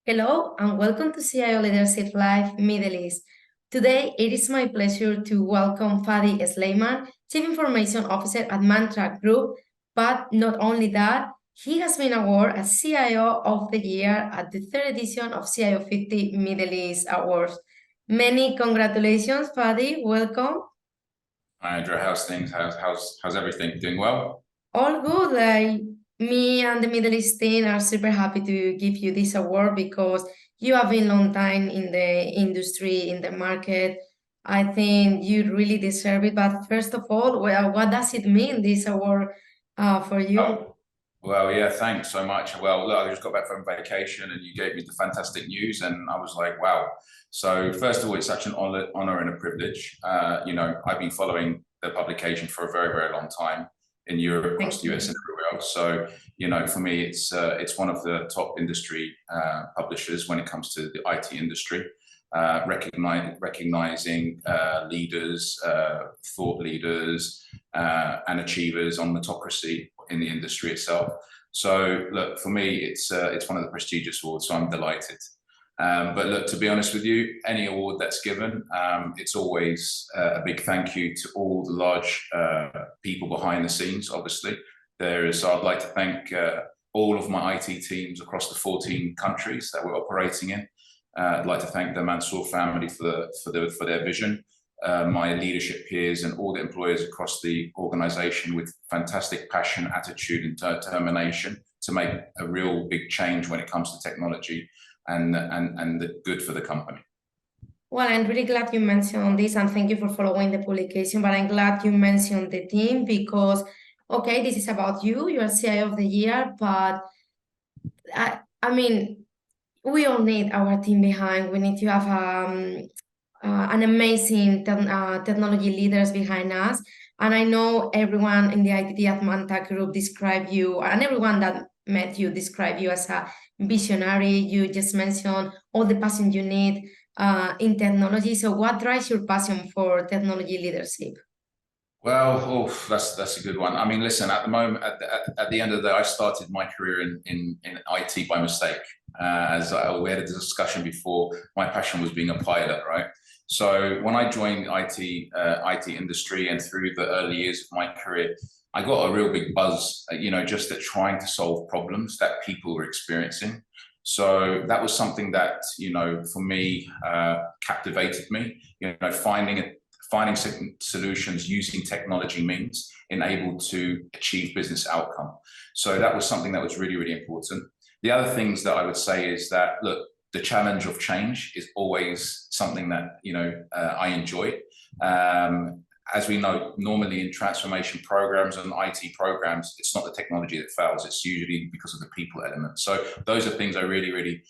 Hello and welcome to CIO Leadership Live Middle East. Today, it is my pleasure to welcome Fadi Sleiman, Chief Information Officer at Mantra Group. But not only that, he has been awarded as CIO of the Year at the third edition of CIO 50 Middle East Awards. Many congratulations, Fadi. Welcome. Hi, Andrea. How's things? How's everything? Doing well? All good. Like me and the Middle East team are super happy to give you this award because you have been long time in the industry, in the market. I think you really deserve it. But first of all, well, what does it mean, this award, for you? Oh, well, yeah, thanks so much. Well, look, I just got back from vacation and you gave me the fantastic news and I was like, wow. So first of all, it's such an honor and a privilege. I've been following the publication for a very, very long time in Europe, across the US and everywhere else. So, for me, it's one of the top industry publishers when it comes to the IT industry. Recognizing leaders, thought leaders, and achievers on meritocracy in the industry itself. So look, for me, it's one of the prestigious awards, so I'm delighted. But look, to be honest with you, any award that's given, it's always a big thank you to all the large people behind the scenes, obviously. I'd like to thank all of my IT teams across the 14 countries that we're operating in. I'd like to thank the Mansour family for their vision, my leadership peers and all the employees across the organization with fantastic passion, attitude and determination to make a real big change when it comes to technology and the good for the company. Well, I'm really glad you mentioned this and thank you for following the publication, but I'm glad you mentioned the team because, okay, this is about you, you're CIO of the year, but I mean, we all need our team behind. We need to have an amazing technology leaders behind us. And I know everyone in the IT at Mantra Group describe you, and everyone that met you describe you as a visionary. You just mentioned all the passion you need in technology. So what drives your passion for technology leadership? Well, that's a good one. I mean, listen, at the moment, at the end of the day, I started my career in IT by mistake. We had a discussion before, my passion was being a pilot, right? So when I joined IT industry and through the early years of my career, I got a real big buzz, just at trying to solve problems that people were experiencing. So that was something that, for me, captivated me, finding solutions using technology means enabled to achieve business outcome. So that was something that was really, really important. The other things that I would say is that, look, the challenge of change is always something that, I enjoy. As we know, normally in transformation programs and IT programs, it's not the technology that fails, it's usually because of the people element. So those are things I really, really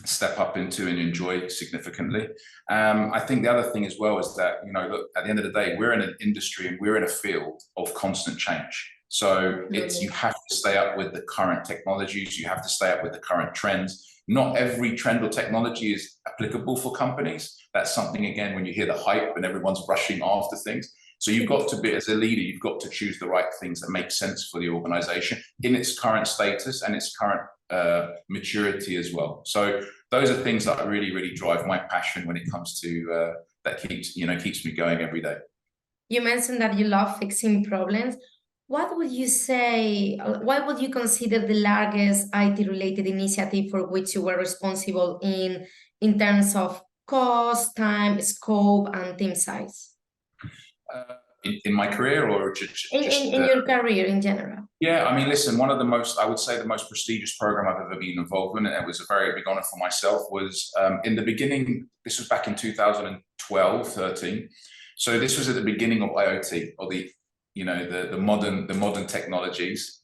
step up into and enjoy significantly. I think the other thing as well is that, look, at the end of the day, we're in an industry and we're in a field of constant change. So you have to stay up with the current technologies, you have to stay up with the current trends. Not every trend or technology is applicable for companies. That's something, again, when you hear the hype and everyone's rushing after things. So you've got to be, as a leader, you've got to choose the right things that make sense for the organization in its current status and its current maturity as well. So those are things that really, really drive my passion when it comes to that keeps me going every day. You mentioned that you love fixing problems. What would you say, what would you consider the largest IT-related initiative for which you were responsible in terms of cost, time, scope, and team size? In my career or just in your career in general? Yeah, I mean, listen, I would say the most prestigious program I've ever been involved in, and it was a very big honor for myself, was in the beginning, this was back in 2012, 13. So this was at the beginning of IoT, or the modern technologies,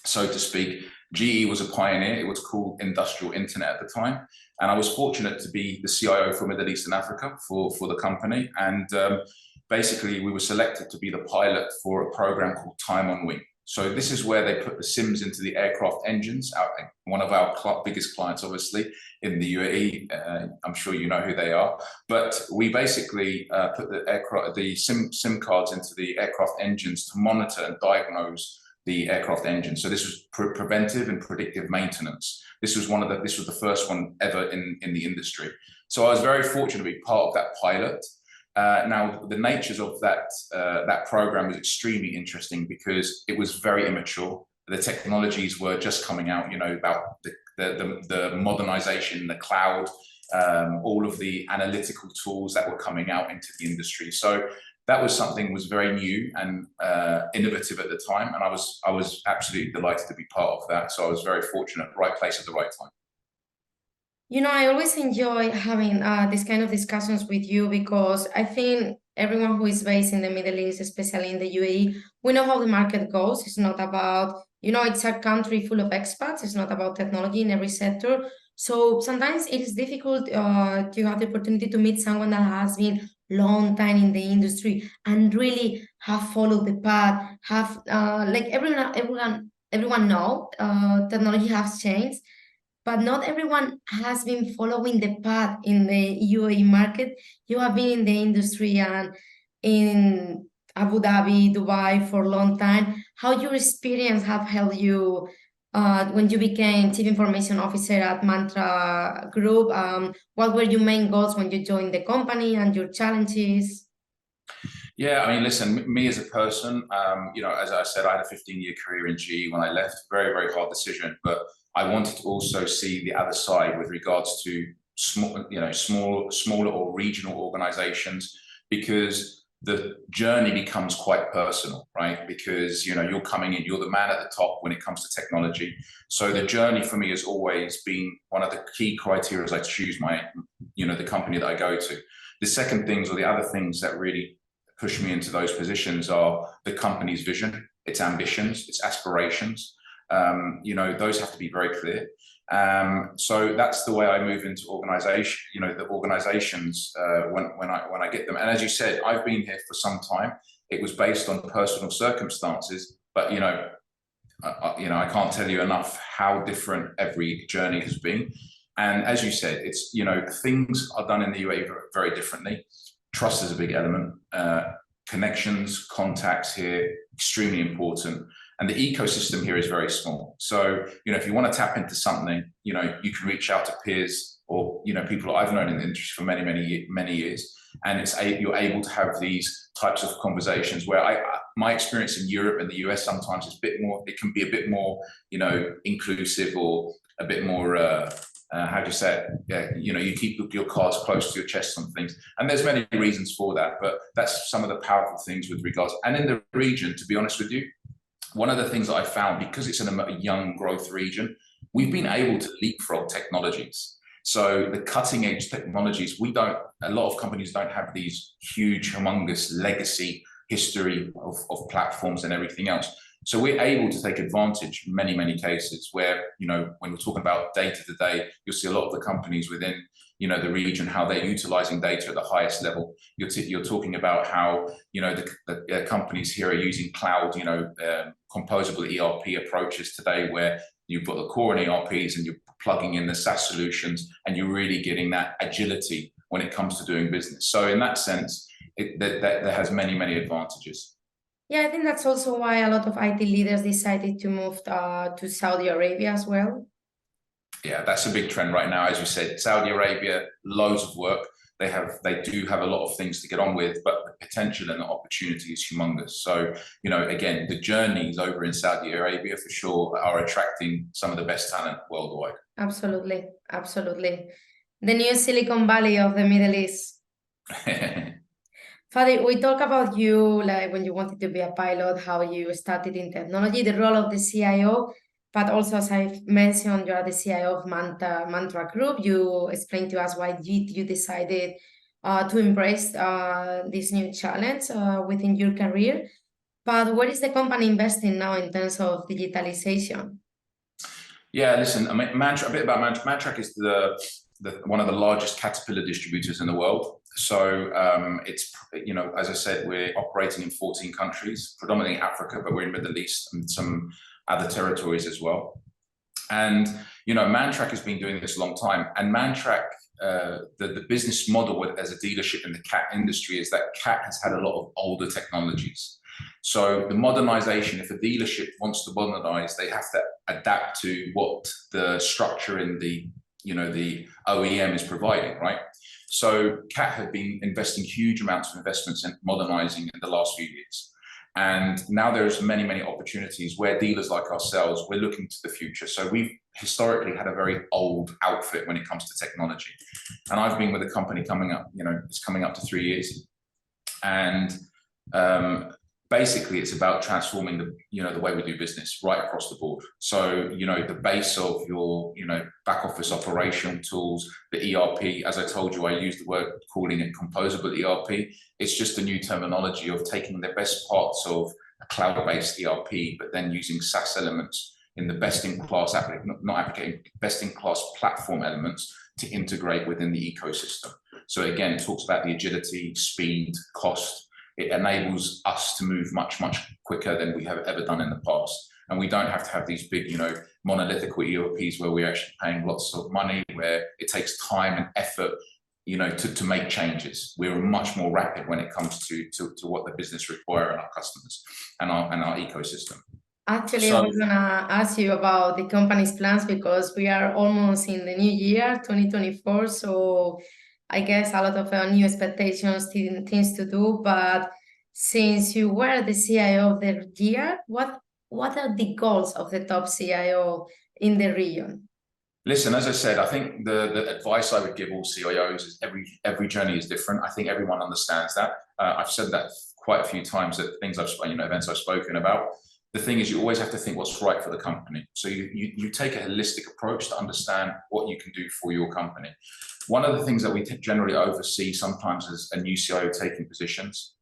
so to speak. GE was a pioneer. It was called Industrial Internet at the time. And I was fortunate to be the CIO for Middle East and Africa for the company. And basically, we were selected to be the pilot for a program called Time on Wing. So this is where they put the SIMs into the aircraft engines, one of our biggest clients, obviously, in the UAE. I'm sure you know who they are. But we basically put the SIM cards into the aircraft engines to monitor and diagnose the aircraft engine. So this was preventive and predictive maintenance. This was the first one ever in the industry. So I was very fortunate to be part of that pilot. Now, the natures of that program was extremely interesting because it was very immature. The technologies were just coming out, about the modernization, the cloud, all of the analytical tools that were coming out into the industry. So that was something was very new and innovative at the time, and I was absolutely delighted to be part of that. So I was very fortunate, right place at the right time. I always enjoy having these kind of discussions with you because I think everyone who is based in the Middle East, especially in the UAE, we know how the market goes. It's not about, it's a country full of expats. It's not about technology in every sector. So sometimes it is difficult to have the opportunity to meet someone that has been long time in the industry and really have followed the path, have like everyone know technology has changed, but not everyone has been following the path in the UAE market. You have been in the industry and in Abu Dhabi, Dubai for a long time. How your experience have helped you when you became Chief Information Officer at Mantra Group? What were your main goals when you joined the company and your challenges? Yeah, I mean, listen, me as a person, as I said, I had a 15-year career in GE when I left. Very, very hard decision, but I wanted to also see the other side with regards to smaller or regional organizations, because the journey becomes quite personal, right? Because you're coming in, you're the man at the top when it comes to technology. So the journey for me has always been one of the key criteria as I choose the company that I go to. The second things, or the other things that really push me into those positions, are the company's vision, its ambitions, its aspirations. Those have to be very clear. So that's the way I move into organization, the organizations when I get them. And as you said, I've been here for some time. It was based on personal circumstances, but I can't tell you enough how different every journey has been. And as you said, it's things are done in the UAE very differently. Trust is a big element. Connections, contacts here, extremely important. And the ecosystem here is very small. So, if you want to tap into something, you can reach out to peers or, people I've known in the industry for many, many years. And you're able to have these types of conversations where my experience in Europe and the US sometimes is it can be a bit more, inclusive, or a bit more, how do you say it? Yeah, you keep your cards close to your chest on things. And there's many reasons for that, but that's some of the powerful things with regards. And in the region, to be honest with you, one of the things that I found, because it's in a young growth region, we've been able to leapfrog technologies. So the cutting edge technologies, a lot of companies don't have these huge, humongous legacy history of platforms and everything else. So we're able to take advantage in many, many cases where, when we're talking about data today, you'll see a lot of the companies within, the region, how they're utilizing data at the highest level. You're talking about how, the companies here are using cloud, composable ERP approaches today, where you've got the core in ERPs and you're plugging in the SaaS solutions, and you're really getting that agility when it comes to doing business. So in that sense, that has many, many advantages. Yeah, I think that's also why a lot of IT leaders decided to move to Saudi Arabia as well. Yeah, that's a big trend right now. As you said, Saudi Arabia, loads of work. They do have a lot of things to get on with, but the potential and the opportunity is humongous. So, again, the journeys over in Saudi Arabia for sure are attracting some of the best talent worldwide. Absolutely, absolutely. The new Silicon Valley of the Middle East. Fadi, we talk about you, like when you wanted to be a pilot, how you started in technology, the role of the CIO, but also, as I've mentioned, you are the CIO of Mantra Group. You explained to us why you decided to embrace this new challenge within your career. But where is the company investing now in terms of digitalization? Yeah, listen, a bit about Mantrac. Mantrac is one of the largest Caterpillar distributors in the world. So it's, as I said, we're operating in 14 countries, predominantly Africa, but we're in Middle East and some other territories as well. And, Mantrac has been doing this a long time. And Mantrac, the business model as a dealership in the CAT industry is that CAT has had a lot of older technologies. So the modernization, if a dealership wants to modernize, they have to adapt to what the structure in the OEM is providing, right? So CAT have been investing huge amounts of investments in modernizing in the last few years. And now there's many opportunities where dealers like ourselves, we're looking to the future. So we've historically had a very old outfit when it comes to technology. And I've been with the company it's coming up to 3 years. And basically it's about transforming the way we do business right across the board. So, the base of your, back office operational tools, the ERP, as I told you, I use the word calling it composable ERP. It's just a new terminology of taking the best parts of a cloud-based ERP, but then using SaaS elements in the best-in-class best-in-class platform elements to integrate within the ecosystem. So again, it talks about the agility, speed, cost. It enables us to move much quicker than we have ever done in the past. And we don't have to have these big, monolithic ERPs where we're actually paying lots of money, where it takes time and effort, to make changes. We're much more rapid when it comes to what the business require and our customers and our ecosystem. Actually, I was gonna ask you about the company's plans because we are almost in the new year, 2024. So I guess a lot of new expectations, things to do. But since you were the CIO of the year, what are the goals of the top CIO in the region? Listen, as I said, I think the advice I would give all CIOs is every journey is different. I think everyone understands that. I've said that quite a few times at things events I've spoken about. The thing is, you always have to think what's right for the company. So you take a holistic approach to understand what you can do for your company. One of the things that we generally oversee sometimes as a new CIO taking positions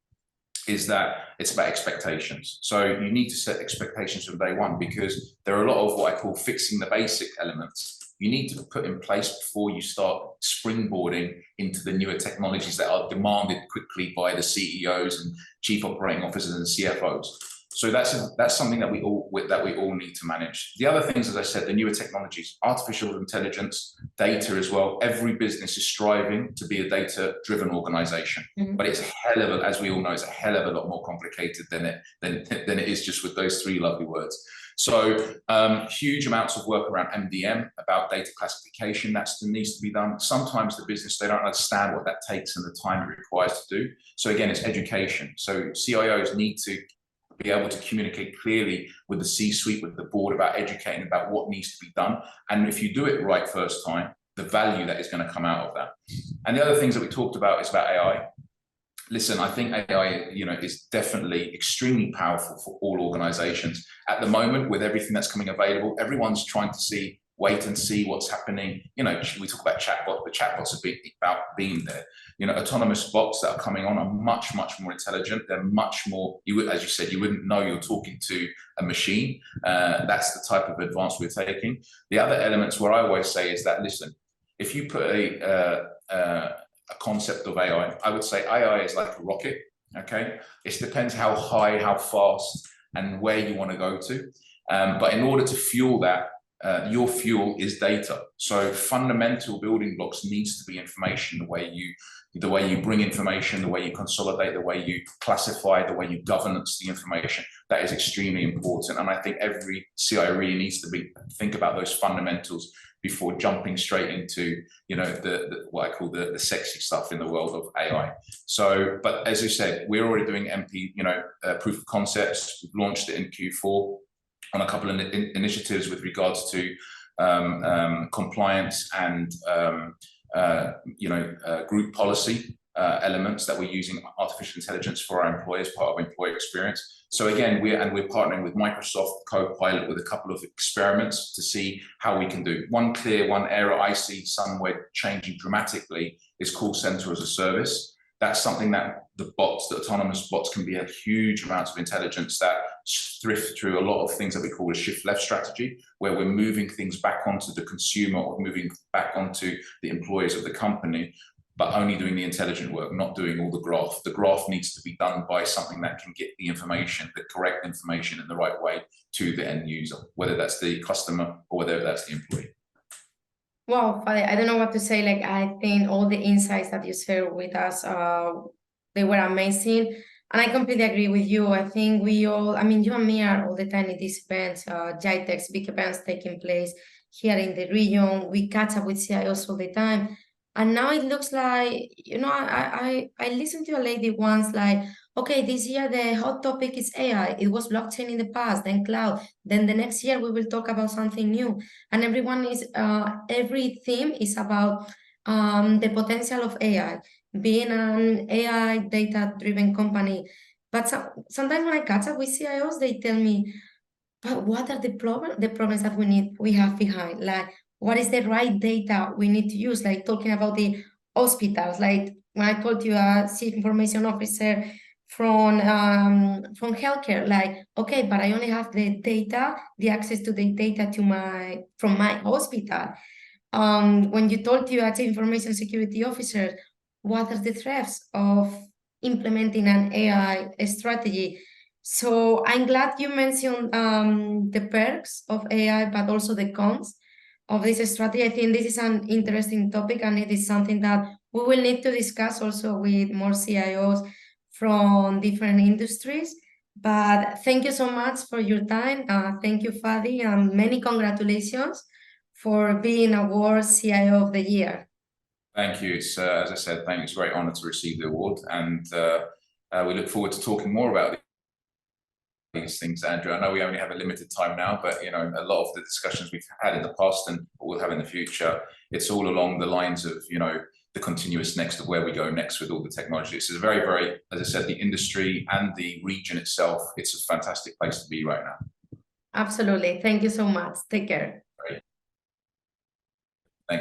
is that it's about expectations. So you need to set expectations from day one, because there are a lot of what I call fixing the basic elements you need to put in place before you start springboarding into the newer technologies that are demanded quickly by the CEOs and chief operating officers and CFOs. So that's something that we all need to manage. The other things, as I said, the newer technologies, artificial intelligence, data as well. Every business is striving to be a data-driven organization, but it's as we all know, it's a hell of a lot more complicated than it is just with those three lovely words. So huge amounts of work around MDM, about data classification, that needs to be done. Sometimes the business, they don't understand what that takes and the time it requires to do. So again, it's education. So CIOs need to be able to communicate clearly with the C-suite, with the board, about educating about what needs to be done. And if you do it right first time, the value that is going to come out of that. And the other things that we talked about is about AI. Listen, I think AI, is definitely extremely powerful for all organizations. At the moment, with everything that's coming available, everyone's trying to wait and see what's happening. We talk about chatbots, but chatbots are about being there. Autonomous bots that are coming on are much more intelligent. They're much more, as you said, you wouldn't know you're talking to a machine. That's the type of advance we're taking. The other elements where I always say is that, listen, if you put a concept of AI, I would say AI is like a rocket, okay? It depends how high, how fast, and where you want to go to. But in order to fuel that, your fuel is data. So fundamental building blocks needs to be information, the way you bring information, the way you consolidate, the way you classify, the way you governance the information. That is extremely important. And I think every CIO really needs to think about those fundamentals before jumping straight into, what I call the sexy stuff in the world of AI. So, but as you said, we're already doing MP, proof of concepts. We've launched it in Q4 on a couple of initiatives with regards to compliance and group policy elements that we're using artificial intelligence for our employees, part of employee experience. So again, we're partnering with Microsoft Copilot with a couple of experiments to see how we can do. One area I see somewhere changing dramatically is call center as a service. That's something that the autonomous bots can be a huge amounts of intelligence that thrift through a lot of things that we call a shift left strategy, where we're moving things back onto the consumer or moving back onto the employees of the company, but only doing the intelligent work, not doing all the graph. The graph needs to be done by something that can get the information, the correct information in the right way to the end user, whether that's the customer or whether that's the employee. Well, I don't know what to say. I think all the insights that you shared with us, they were amazing. And I completely agree with you. I think we all, I mean, you and me are all the time in these events, GITEX, big events taking place here in the region. We catch up with CIOs all the time. And now it looks like, I listened to a lady once like, okay, this year the hot topic is AI. It was blockchain in the past, then cloud. Then the next year we will talk about something new. And every theme is about the potential of AI, being an AI data-driven company. But sometimes when I catch up with CIOs, they tell me, but what are the problems that we have behind? Like, what is the right data we need to use? Like talking about the hospitals, like when I told you a chief information officer from healthcare, like, okay, but I only have the data, the access to the data from my hospital. When you told you as information security officer, what are the threats of implementing an AI strategy? So I'm glad you mentioned the perks of AI, but also the cons of this strategy. I think this is an interesting topic, and it is something that we will need to discuss also with more CIOs from different industries. But thank you so much for your time. Thank you, Fadi, and many congratulations for being awarded CIO of the Year. Thank you. It's, as I said, thank you. It's a great honor to receive the award, and we look forward to talking more about these things, Andrew. I know we only have a limited time now, but a lot of the discussions we've had in the past and we'll have in the future, it's all along the lines of the continuous next of where we go next with all the technology. It's a very, very, as I said, the industry and the region itself, it's a fantastic place to be right now. Absolutely. Thank you so much. Take care.